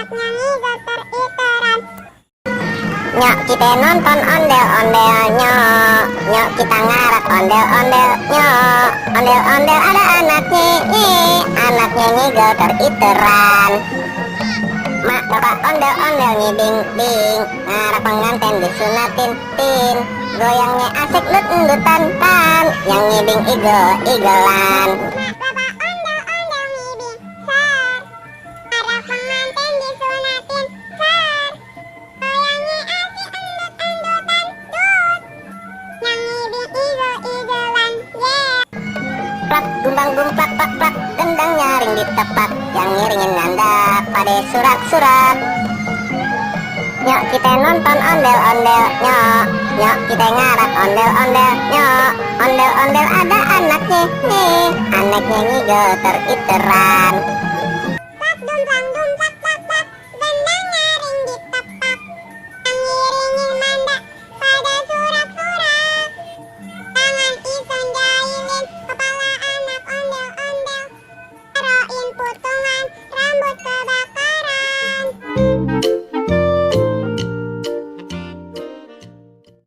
anaknya ngigau teriteran. Nyok kita nonton ondel-ondel nyok, nyok kita ngarak ondel-ondel nyok, ondel-ondel ada anaknya, anaknya ngigau teriteran. Mak bapak ondel-ondel ngibing-bing, ngarak pengantin disunatin tin, goyangnya asik lut-lutan tan, yang ngibing igel-igelan. Mak bapak ondel-ondel ngibing ser, ngarak pengantin disunatin ser, goyangnya asik endut-endutan dut, yang ngibing igel-igelan yeah. Plak gumbang-gumplak plak-plak, gendang nyaring ditepak, yang ngiringin ngandak pada surak-surak. Nyok kita nonton ondel-ondel nyok, nyok kita ngarak ondel-ondel nyok, ondel-ondel ada anaknya nih, anaknya ngigau teriteran.